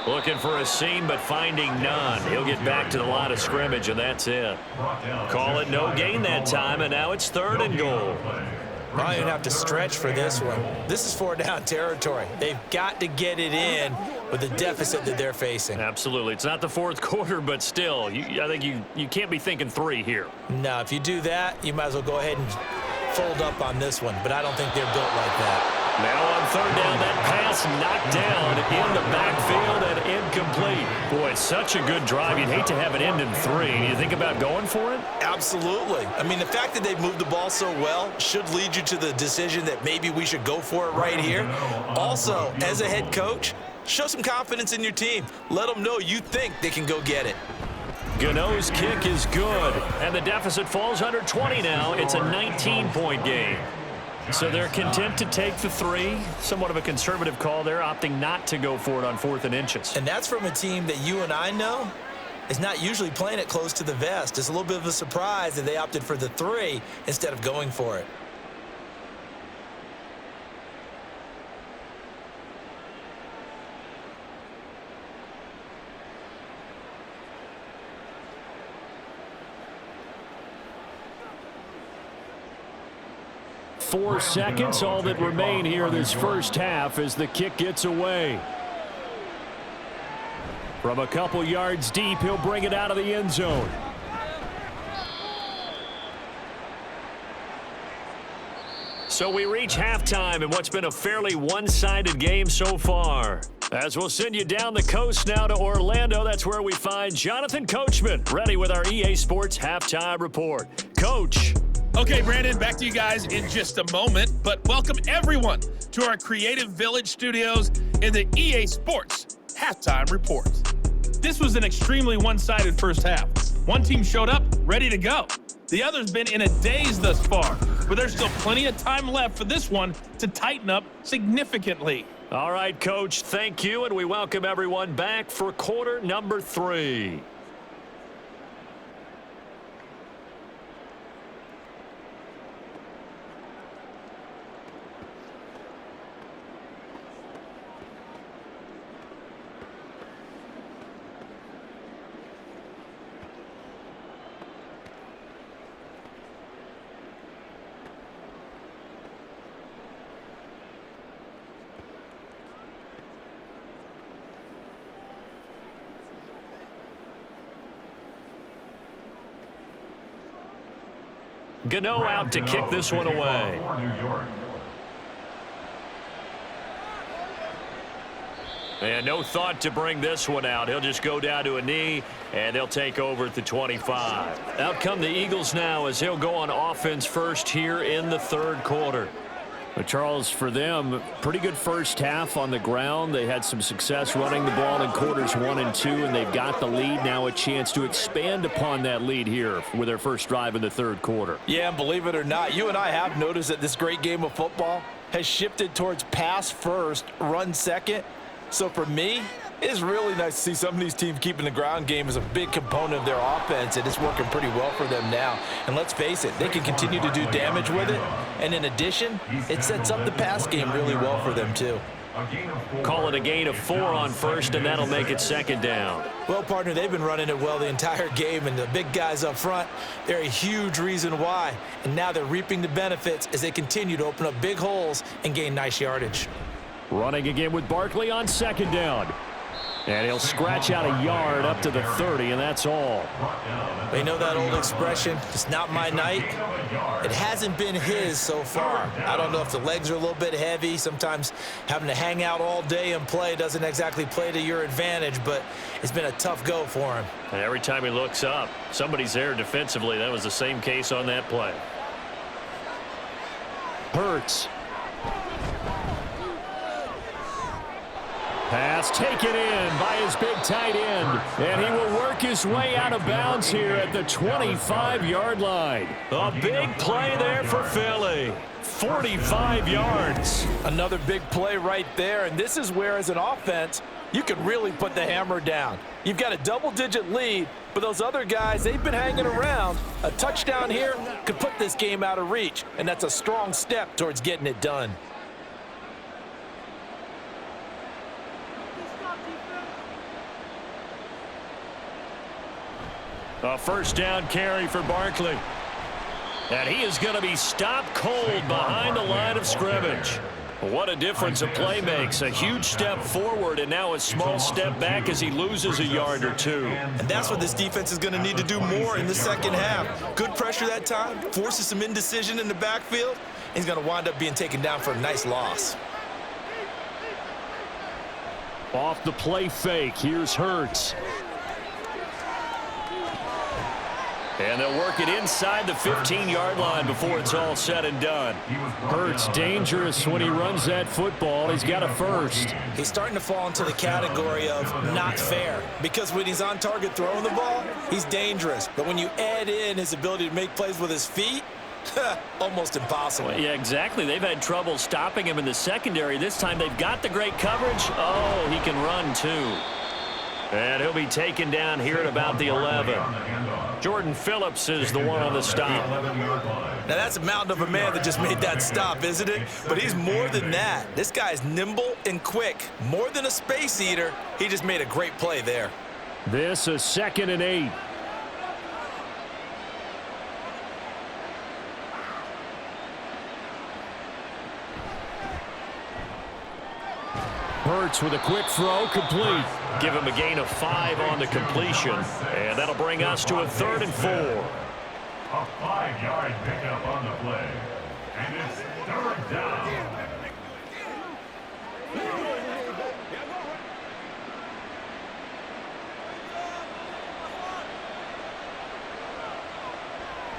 looking for a seam but finding none. He'll get back to the line of scrimmage, and that's it. Call it no gain that time, and now it's 3rd and goal.
I don't even have to stretch for this one. This is 4-down territory. They've got to get it in with the deficit that they're facing.
Absolutely. It's not the 4th quarter, but still, I think you can't be thinking 3 here.
No, if you do that, you might as well go ahead and fold up on this one, but I don't think they're built like that.
Now on 3rd down, that pass knocked down in the backfield and incomplete. Boy, it's such a good drive. You'd hate to have it end in 3. Do you think about going for it?
Absolutely. I mean, the fact that they've moved the ball so well should lead you to the decision that maybe we should go for it right here. Also, as a head coach, show some confidence in your team. Let them know you think they can go get it.
Gano's kick is good, and the deficit falls under 20 now. It's a 19-point game. So they're content to take the 3. Somewhat of a conservative call there, opting not to go for it on 4th and inches.
And that's from a team that you and I know is not usually playing it close to the vest. It's a little bit of a surprise that they opted for the 3 instead of going for it.
Four seconds, all that remain here this first half as the kick gets away. From a couple yards deep, he'll bring it out of the end zone. So we reach halftime in what's been a fairly one-sided game so far. As we'll send you down the coast now to Orlando, that's where we find Jonathan Coachman, ready with our EA Sports Halftime Report. Coach.
Okay, Brandon, back to you guys in just a moment, but welcome everyone to our Creative Village studios in the EA Sports Halftime Report. This was an extremely one-sided first half. One team showed up, ready to go. The other's been in a daze thus far, but there's still plenty of time left for this one to tighten up significantly.
All right, Coach, thank you, and we welcome everyone back for quarter number 3. Gano out to kick this one away. And no thought to bring this one out. He'll just go down to a knee, and they'll take over at the 25. Out come the Eagles now as he'll go on offense first here in the 3rd quarter. But Charles, for them, pretty good first half on the ground. They had some success running the ball in quarters 1 and 2, and they've got the lead. Now a chance to expand upon that lead here with their first drive in the 3rd quarter.
Yeah, and believe it or not, you and I have noticed that this great game of football has shifted towards pass first, run second. So for me, it's really nice to see some of these teams keeping the ground game as a big component of their offense, and it's working pretty well for them now. And let's face it, they can continue to do damage with it. And in addition, it sets up the pass game really well for them too.
Call it a gain of 4 on first, and that'll make it second down.
Well, partner, they've been running it well the entire game, and the big guys up front, they're a huge reason why. And now they're reaping the benefits as they continue to open up big holes and gain nice yardage.
Running again with Barkley on second down. And he'll scratch out a yard up to the 30, and that's all.
They know that old expression, it's not my night. It hasn't been his so far. I don't know if the legs are a little bit heavy. Sometimes having to hang out all day and play doesn't exactly play to your advantage, but it's been a tough go for him.
And every time he looks up, somebody's there defensively. That was the same case on that play.
Hurts. Pass taken in by his big tight end. And he will work his way out of bounds here at the 25-yard line.
A big play there for Philly. 45 yards.
Another big play right there, and this is where, as an offense, you can really put the hammer down. You've got a double-digit lead, but those other guys, they've been hanging around. A touchdown here could put this game out of reach, and that's a strong step towards getting it done.
A first down carry for Barkley. And he is going to be stopped cold behind the line of scrimmage. What a difference a play makes. A huge step forward and now a small step back as he loses a yard or two.
And that's what this defense is going to need to do more in the second half. Good pressure that time, forces some indecision in the backfield. He's going to wind up being taken down for a nice loss.
Off the play fake, here's Hurts. And they'll work it inside the 15-yard line before it's all said and done. Hurts dangerous when he runs that football. He's got a first.
He's starting to fall into the category of not fair, because when he's on target throwing the ball, he's dangerous. But when you add in his ability to make plays with his feet, almost impossible.
Yeah, exactly. They've had trouble stopping him in the secondary. This time they've got the great coverage. Oh, he can run too. And he'll be taken down here at about the 11. Jordan Phillips is the one on the stop.
Now that's a mountain of a man that just made that stop, isn't it? But he's more than that. This guy's nimble and quick. More than a space eater, he just made a great play there.
This is 2nd and 8. Hurts with a quick throw, complete.
Give him a gain of 5 on the completion. And that'll bring us to a 3rd and 4.
A 5-yard pickup on the play. And it's 3rd down.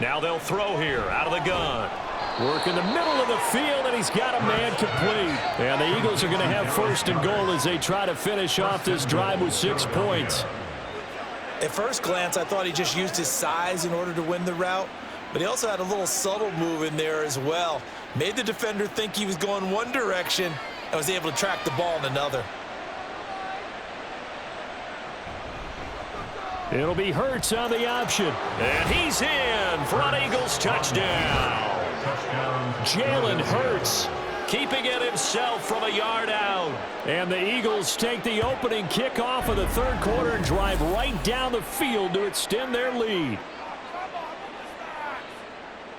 Now they'll throw here out of the gun.
Work in the middle of the field, and he's got a man complete. And the Eagles are going to have 1st and goal as they try to finish off this drive with 6 points.
At first glance, I thought he just used his size in order to win the route, but he also had a little subtle move in there as well. Made the defender think he was going one direction and was able to track the ball in another.
It'll be Hurts on the option.
And he's in for an Eagles touchdown.
Jalen Hurts
keeping it himself from a yard out.
And the Eagles take the opening kickoff of the 3rd quarter and drive right down the field to extend their lead.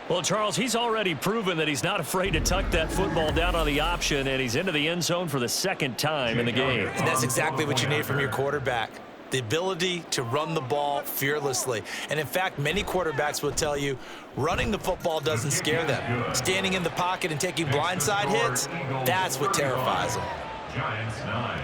Well, Charles, he's already proven that he's not afraid to tuck that football down on the option, and he's into the end zone for the 2nd time in the game.
And that's exactly what you need from your quarterback. The ability to run the ball fearlessly. And in fact, many quarterbacks will tell you running the football doesn't scare them. Standing in the pocket and taking blindside hits, that's what terrifies them.
Giants 9.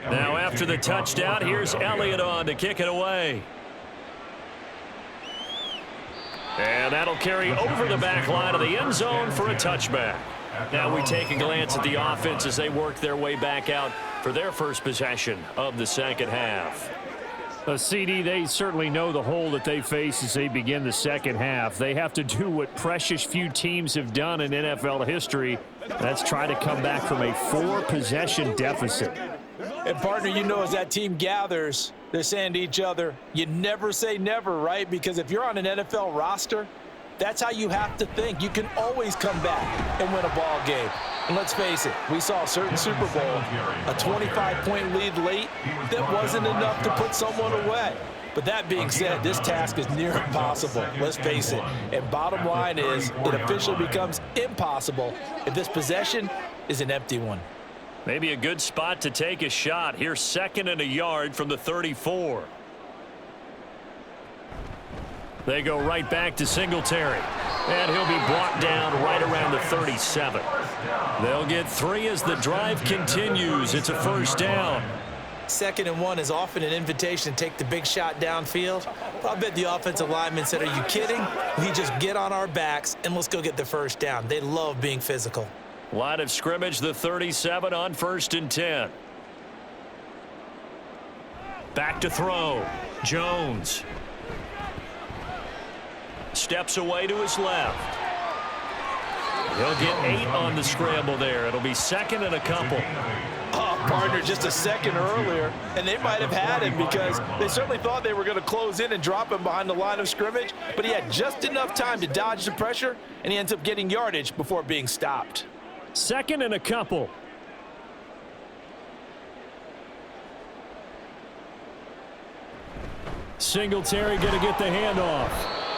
Now after the touchdown, here's Elliott on to kick it away. And that'll carry over the back line of the end zone for a touchback. Now we take a glance at the offense as they work their way back out for their first possession of the 2nd half.
CD, they certainly know the hole that they face as they begin the second half. They have to do what precious few teams have done in NFL history. That's try to come back from a 4-possession deficit.
And, partner, you know as that team gathers, they're saying to each other, you never say never, right? Because if you're on an NFL roster, that's how you have to think. You can always come back and win a ball game. And let's face it, we saw a certain Super Bowl, a 25-point lead late that wasn't enough to put someone away. But that being said, this task is near impossible. Let's face it. And bottom line is, it officially becomes impossible if this possession is an empty one.
Maybe a good spot to take a shot. Here's 2nd and a yard from the 34. They go right back to Singletary. And he'll be brought down right around the 37. They'll get 3 as the drive continues. It's a first down.
2nd and 1 is often an invitation to take the big shot downfield. But I bet the offensive lineman said, are you kidding? We just get on our backs and let's go get the first down. They love being physical.
Line of scrimmage, the 37 on 1st and 10. Back to throw. Jones. Steps away to his left. He'll get 8 on the scramble there. It'll be 2nd and a couple.
Oh, partner, just a second earlier, and they might have had him because they certainly thought they were going to close in and drop him behind the line of scrimmage, but he had just enough time to dodge the pressure, and he ends up getting yardage before being stopped.
2nd and a couple. Singletary going to get the handoff.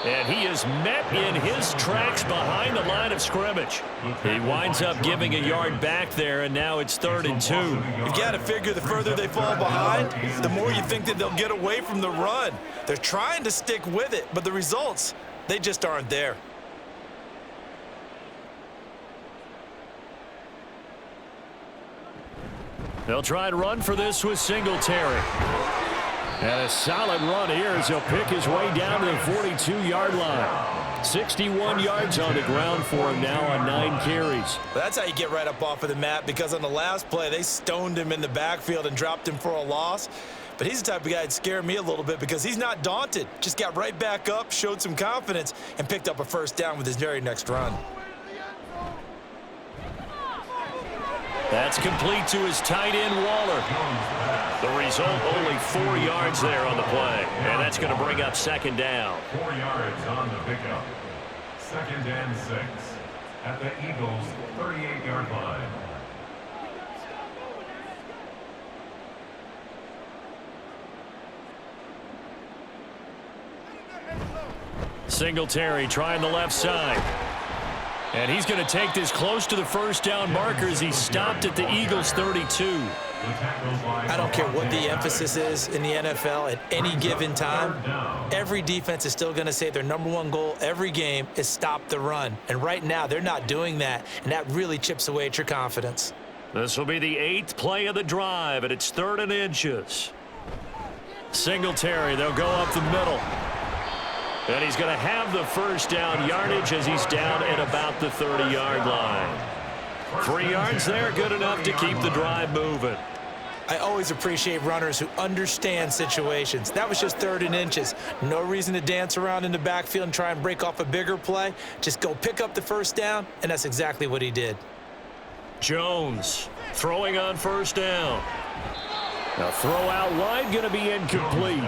And he is met in his tracks behind the line of scrimmage. He winds up giving a yard back there, and now it's 3rd and 2.
You've got to figure the further they fall behind, the more you think that they'll get away from the run. They're trying to stick with it, but the results, they just aren't there.
They'll try and run for this with Singletary. And a solid run here as he'll pick his way down to the 42-yard line. 61 yards on the ground for him now on 9 carries.
That's how you get right up off of the mat, because on the last play, they stoned him in the backfield and dropped him for a loss. But he's the type of guy that scared me a little bit because he's not daunted. Just got right back up, showed some confidence, and picked up a first down with his very next run.
That's complete to his tight end, Waller. The result, only 4 yards there on the play. And that's going to bring up 2nd down.
4 yards on the pickup. 2nd and 6 at the Eagles' 38-yard line.
Singletary trying the left side. And he's going to take this close to the first down marker as he's stopped at the Eagles' 32.
I don't care what the emphasis is in the NFL at any given time. Every defense is still going to say their #1 goal every game is stop the run. And right now, they're not doing that, and that really chips away at your confidence.
This will be the 8th play of the drive, and it's 3rd and inches. Singletary, they'll go up the middle. And he's going to have the first down yardage as he's down at about the 30-yard line. 3 yards there, good enough to keep the drive moving.
I always appreciate runners who understand situations. That was just 3rd and inches. No reason to dance around in the backfield and try and break off a bigger play. Just go pick up the first down, and that's exactly what he did.
Jones throwing on first down. Now throw out wide, going to be incomplete.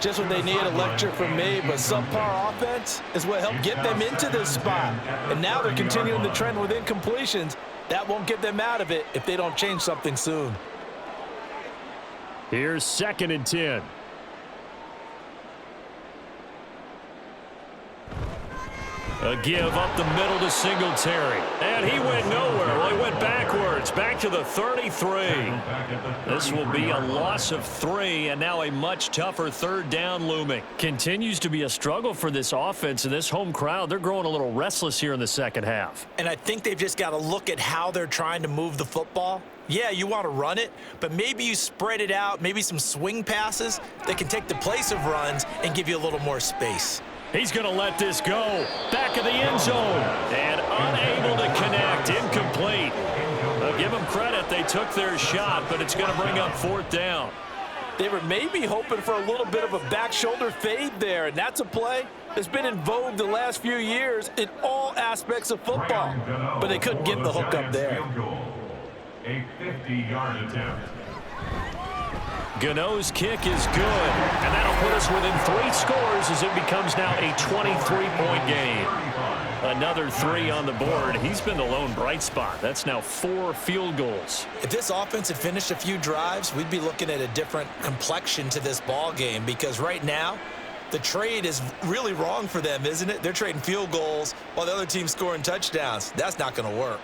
Just what they need, a lecture from me, but subpar offense is what helped get them into this spot. And now they're continuing the trend with incompletions. That won't get them out of it if they don't change something soon.
Here's 2nd and 10. A give up the middle to Singletary. And he went nowhere. Well, he went backwards, back to the 33. This will be a loss of 3, and now a much tougher 3rd down looming. Continues to be a struggle for this offense, and this home crowd, they're growing a little restless here in the second half.
And I think they've just got to look at how they're trying to move the football. Yeah, you want to run it, but maybe you spread it out, maybe some swing passes that can take the place of runs and give you a little more space.
He's going to let this go. Back of the end zone. And unable to connect. Incomplete. I'll give them credit. They took their shot, but it's going to bring up 4th down.
They were maybe hoping for a little bit of a back shoulder fade there, and that's a play that's been in vogue the last few years in all aspects of football. But they couldn't get the hook up there.
A 50-yard attempt.
Gano's kick is good, and that'll put us within 3 scores as it becomes now a 23-point game. Another 3 on the board. He's been the lone bright spot. That's now 4 field goals.
If this offense had finished a few drives, we'd be looking at a different complexion to this ball game, because right now, the trade is really wrong for them, isn't it? They're trading field goals while the other team's scoring touchdowns. That's not going to work.